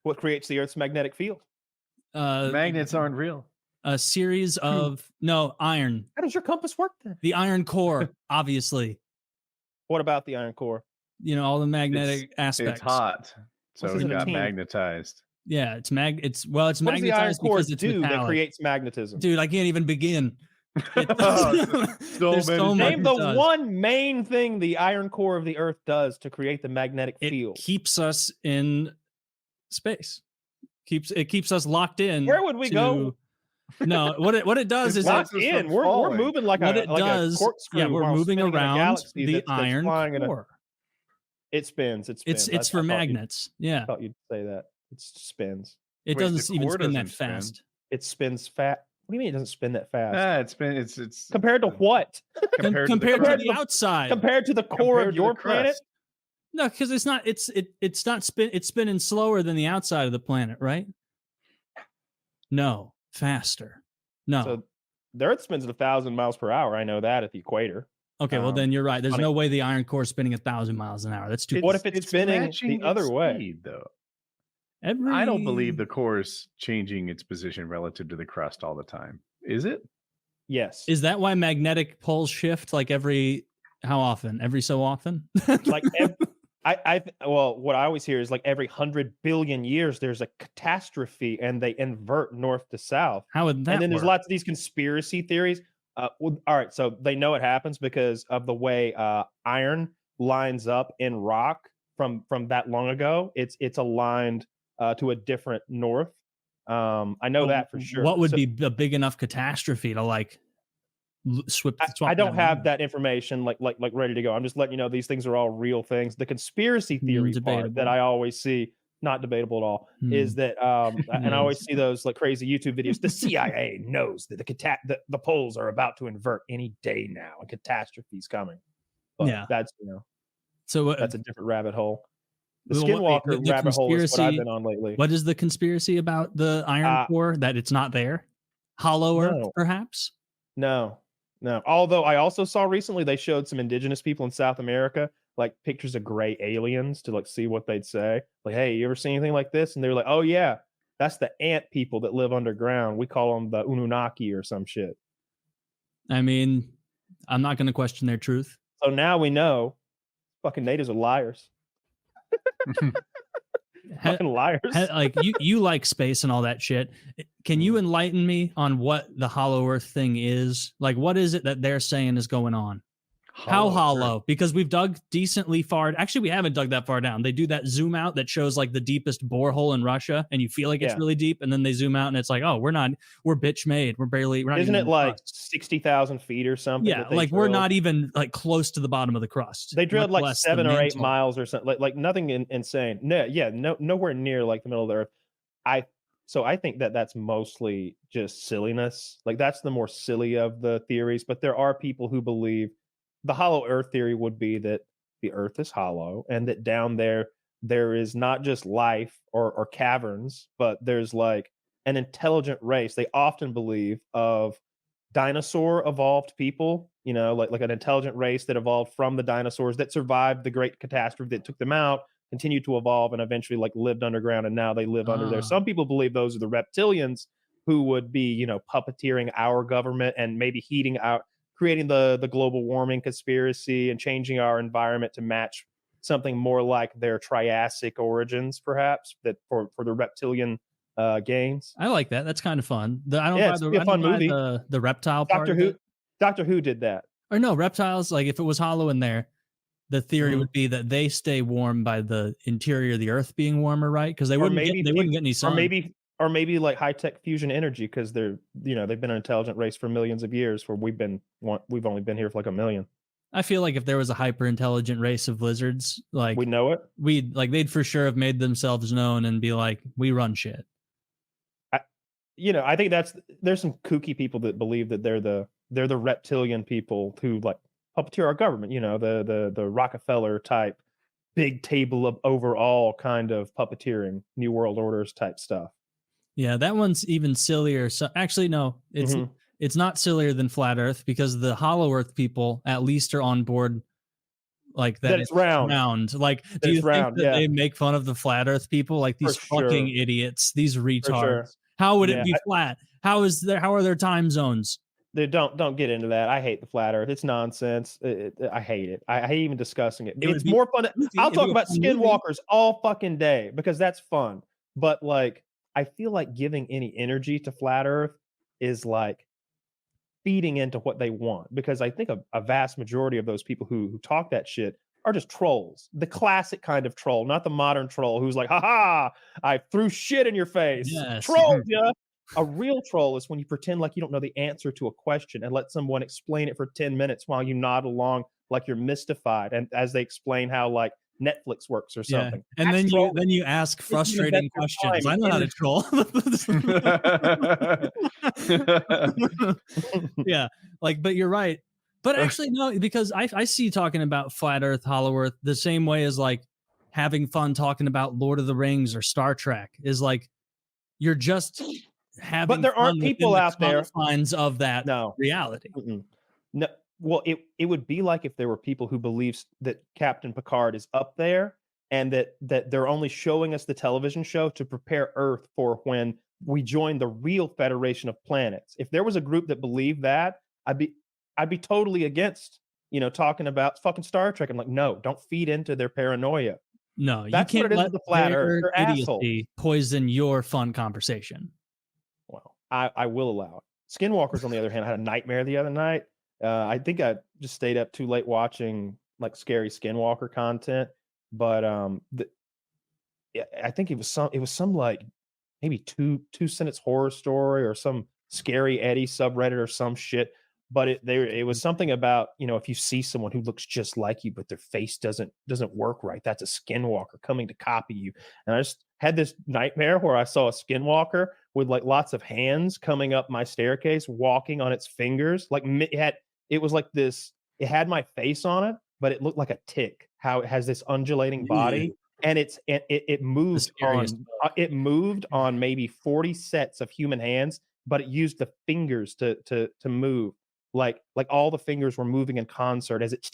What creates the Earth's magnetic field? Magnets aren't real. A series of iron. How does your compass work then? The iron core, obviously. What about the iron core? All the magnetic aspects. It's hot, so it got magnetized. Yeah, it's what magnetized does the iron core because it's do metallic. that creates magnetism? Dude, I can't even begin. Name the one main thing the iron core of the Earth does to create the magnetic field. It keeps us in space. It keeps us locked in. Where would we go? No, what it does is locked in. We're moving like a corkscrew. Yeah, we're moving around the iron core. It spins. It's for magnets. Yeah, I thought you'd say that. It spins. It doesn't even spin that fast. It spins fast. What do you mean it doesn't spin that fast? It's compared to what? compared to the outside. Compared to the core of your planet? No, because it's not. It's spinning slower than the outside of the planet, right? No, faster. No. So the Earth spins at 1,000 miles per hour. I know that at the equator. Okay, well then you're right. There's no way the iron core is spinning 1,000 miles an hour. That's too. What if it's spinning the other way? Speed, though. I don't believe the core is changing its position relative to the crust all the time. Is it? Yes. Is that why magnetic poles shift like how often? Every so often? Like what I always hear is like every 100 billion years there's a catastrophe and they invert north to south. How would that And then work? there's lots of these conspiracy theories. All right, so they know it happens because of the way iron lines up in rock from that long ago. It's aligned to a different north. I know that for sure. What would be a big enough catastrophe to like swap? I don't have that information like ready to go. I'm just letting you know these things are all real things. The conspiracy theory part that I always see, not debatable at all, is that and I always see those like crazy YouTube videos. The CIA knows that the poles are about to invert any day now. A catastrophe's coming. But yeah, that's so that's a different rabbit hole. The Skinwalker rabbit hole is what I've been on lately. What is the conspiracy about the iron core? That it's not there? Hollow Earth, perhaps? No. Although I also saw recently they showed some indigenous people in South America like pictures of gray aliens to like see what they'd say. Like, hey, you ever seen anything like this? And they were like, oh yeah, that's the ant people that live underground. We call them the Anunnaki or some shit. I mean, I'm not going to question their truth. So now we know fucking natives are liars. Fucking liars. Like you like space and all that shit. Can you enlighten me on what the Hollow Earth thing is? Like, what is it that they're saying is going on? How hollow? Because we've dug decently far. Actually, we haven't dug that far down. They do that zoom out that shows like the deepest borehole in Russia, and you feel like it's really deep, and then they zoom out, and it's like, oh, we're bitch made. We're not. Isn't it like 60,000 feet or something? Yeah, like we're not even like close to the bottom of the crust. They drilled like 7 or 8 miles or something. Like nothing insane. Nowhere near like the middle of the Earth. So I think that's mostly just silliness. Like that's the more silly of the theories. But there are people who believe the hollow Earth theory would be that the Earth is hollow and that down there is not just life or caverns, but there's like an intelligent race. They often believe of dinosaur evolved people, like an intelligent race that evolved from the dinosaurs that survived the great catastrophe that took them out, continued to evolve, and eventually like lived underground, and now they live under there. Some people believe those are the reptilians who would be, puppeteering our government and maybe creating the global warming conspiracy and changing our environment to match something more like their Triassic origins, perhaps, that for the reptilian gains. I like that. That's kind of fun. It's a fun movie. The reptile part. Doctor Who did that. Or no, reptiles, like if it was hollow in there, the theory would be that they stay warm by the interior of the Earth being warmer, right? Because they wouldn't get any sun. Or maybe like high-tech fusion energy, because they've been an intelligent race for millions of years, where we've only been here for like 1 million. I feel like if there was a hyper-intelligent race of lizards, like we know it, they'd for sure have made themselves known and be like, we run shit. I think there's some kooky people that believe that they're the reptilian people who like puppeteer our government. The Rockefeller type, big table of overall kind of puppeteering, New World Orders type stuff. Yeah, that one's even sillier. So actually, no, it's not sillier than Flat Earth, because the Hollow Earth people at least are on board like that it's round. Like, do you think that they make fun of the flat Earth people? Like these fucking idiots, these retards. How would it be flat? How are there time zones? They don't get into that. I hate the flat Earth. It's nonsense. I hate it. I hate even discussing it. It's more fun. I'll talk about Skinwalkers all fucking day because that's fun. But like, I feel like giving any energy to flat Earth is like feeding into what they want, because I think a vast majority of those people who talk that shit are just trolls. The classic kind of troll, not the modern troll who's like, ha, I threw shit in your face. Yes. Troll, yeah. A real troll is when you pretend like you don't know the answer to a question and let someone explain it for 10 minutes while you nod along like you're mystified, and as they explain how like Netflix works or something. Yeah. And then you ask frustrating questions. I know how to troll. Yeah, like, but you're right. But actually, no, because I see talking about flat Earth, hollow Earth the same way as like having fun talking about Lord of the Rings or Star Trek is like you're just having. But there aren't people out there confines of that reality. No. Well, it would be like if there were people who believe that Captain Picard is up there and that they're only showing us the television show to prepare Earth for when we join the real Federation of Planets. If there was a group that believed that, I'd be totally against, talking about fucking Star Trek. I'm like, no, don't feed into their paranoia. No, that's you can't what it is let with the flat Earth. They're idiocy poison your fun conversation. Well, I will allow it. Skinwalkers, on the other hand, I had a nightmare the other night. I think I just stayed up too late watching like scary Skinwalker content, but I think it was some like maybe two sentence horror story or some scary Eddie subreddit or some shit. But it was something about, if you see someone who looks just like you but their face doesn't work right, that's a Skinwalker coming to copy you. And I just had this nightmare where I saw a Skinwalker with like lots of hands coming up my staircase, walking on its fingers. Like it was like this. It had my face on it, but it looked like a tick. How it has this undulating body, and it moved on maybe 40 sets of human hands, but it used the fingers to move. Like all the fingers were moving in concert as it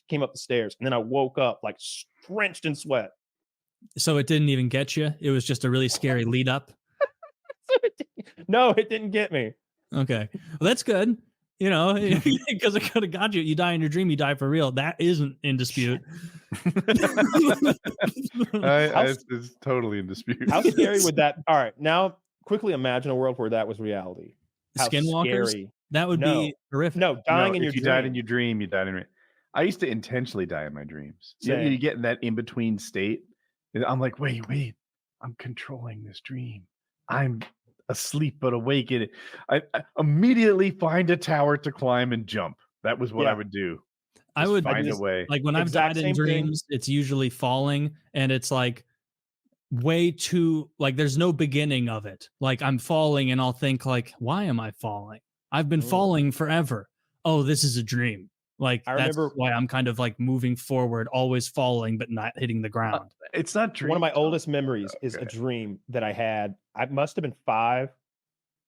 came up the stairs, and then I woke up like drenched in sweat. So it didn't even get you? It was just a really scary lead up? No, it didn't get me. Okay, well that's good. Because it could have got you. You die in your dream, you die for real. That isn't in dispute. It's totally in dispute. How scary would that? All right, now quickly imagine a world where that was reality. How Skinwalkers? Scary. That would be horrific. No, dying in your dream. If you died in your dream, you died in your... I used to intentionally die in my dreams. So you get in that in-between state. And I'm like, wait, I'm controlling this dream. I'm asleep but awake in it. I immediately find a tower to climb and jump. That was what I would do. I would find a way. Like when I've died in dreams, it's usually falling, and it's like way too, like there's no beginning of it. Like I'm falling and I'll think like, why am I falling? I've been falling forever. Oh, this is a dream. Like that's why I'm kind of like moving forward, always falling but not hitting the ground. It's not dream. One of my oldest memories is a dream that I had. I must have been 5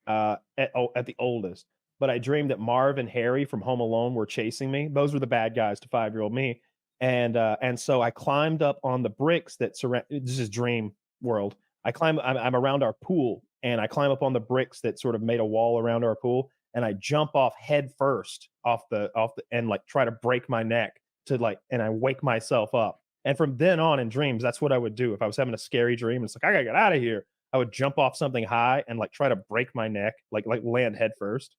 at the oldest, but I dreamed that Marv and Harry from Home Alone were chasing me. Those were the bad guys to 5-year-old me. And so I climbed up on the bricks that surround. This is dream world. I'm around our pool, and I climb up on the bricks that sort of made a wall around our pool, and I jump off head first off the and like try to break my neck and I wake myself up. And from then on in dreams, that's what I would do. If I was having a scary dream, it's like, I gotta get out of here, I would jump off something high and like try to break my neck, like land head first.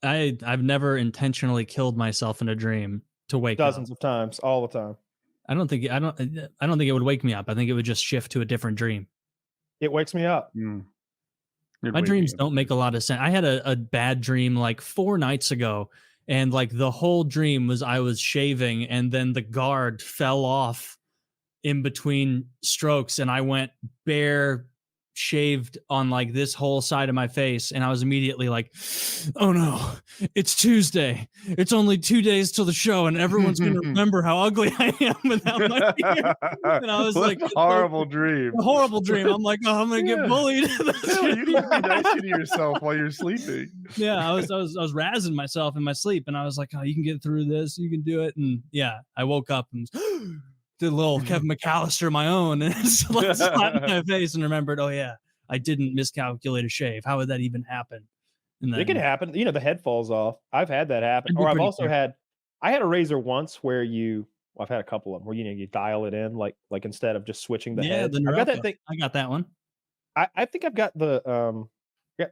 I've never intentionally killed myself in a dream to wake dozens of times, all the time. I don't think it would wake me up. I think it would just shift to a different dream. It wakes me up. My dreams don't make a lot of sense. I had a bad dream like 4 nights ago, and like the whole dream was I was shaving, and then the guard fell off in between strokes, and I went bare shaved on like this whole side of my face, and I was immediately like, oh no, it's Tuesday, it's only 2 days till the show, and everyone's gonna remember how ugly I am without my beard. And I was like, a horrible dream. A horrible dream. I'm like, oh, I'm gonna get bullied. You need to be nice to yourself while you're sleeping. Yeah, I was razzing myself in my sleep, and I was like, oh, you can get through this, you can do it. And yeah, I woke up and did a little Kevin McAllister of my own, and it's like slapped in my face, and remembered, oh yeah, I didn't miscalculate a shave. How would that even happen? And then, it can happen. You know, the head falls off. I've had that happen. Or I've also had a razor once where I've had a couple of them where you dial it in like instead of just switching the head. I got that thing. I got that one. I think I've got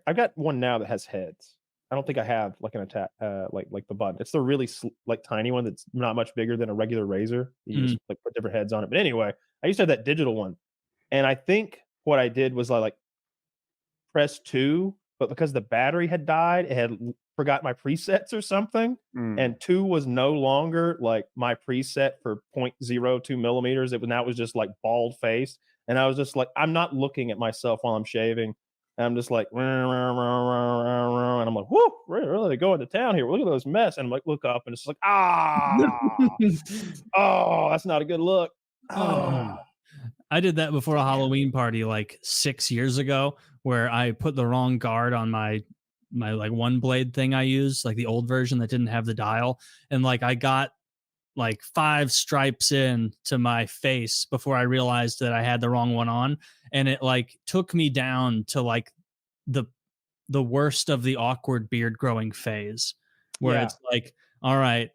I've got one now that has heads. I don't think I have like an attack like the button. It's the really tiny one that's not much bigger than a regular razor. You just like put different heads on it. But anyway, I used to have that digital one, and I think what I did was like press 2, but because the battery had died, it had forgot my presets or something, and 2 was no longer like my preset for 0.02 millimeters. It was just like bald faced, and I was just like, I'm not looking at myself while I'm shaving. And I'm just like, and I'm like, whoo, we're really going to town here. Look at those mess. And I'm like, look up, and it's like, oh, that's not a good look. Oh. I did that before a Halloween party like 6 years ago, where I put the wrong guard on my like one blade thing I use, like the old version that didn't have the dial. And like I got like 5 stripes in to my face before I realized that I had the wrong one on. And it like took me down to like the worst of the awkward beard growing phase, where it's like, all right,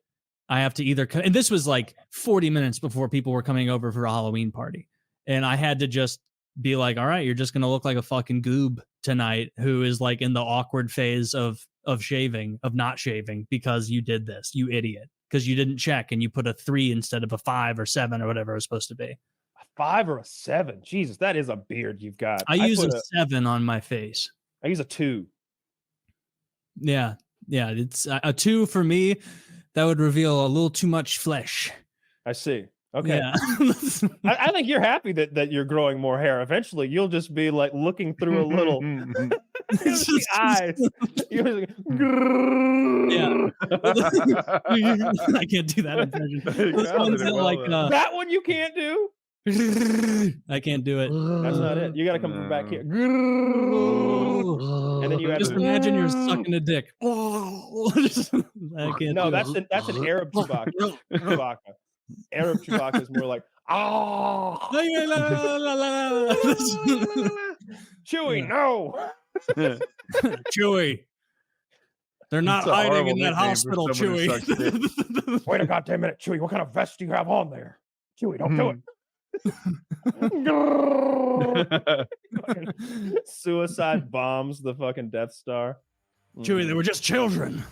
I have to either, and this was like 40 minutes before people were coming over for a Halloween party. And I had to just be like, all right, you're just going to look like a fucking goob tonight who is like in the awkward phase of shaving, of not shaving, because you did this, you idiot. Because you didn't check and you put a 3 instead of a 5 or 7 or whatever it was supposed to be. A 5 or a 7? Jesus, that is a beard you've got. I use a 7 on my face. I use a 2. Yeah, it's a 2 for me. That would reveal a little too much flesh. I see. Okay. Yeah. I think you're happy that you're growing more hair. Eventually, you'll just be like looking through a little the eyes. Yeah. I can't do that impression. That one you can't do. I can't do it. That's not it. You got to come from back here. And then you have just imagine you're sucking a dick. I can't. No, that's an Arab Chewbacca. Arab Chewbacca is more like, Chewie, no. Chewie. They're not hiding in that hospital, Chewie. Wait a goddamn minute, Chewie. What kind of vest do you have on there? Chewie, don't do it. Suicide bombs the fucking Death Star. Chewie, they were just children.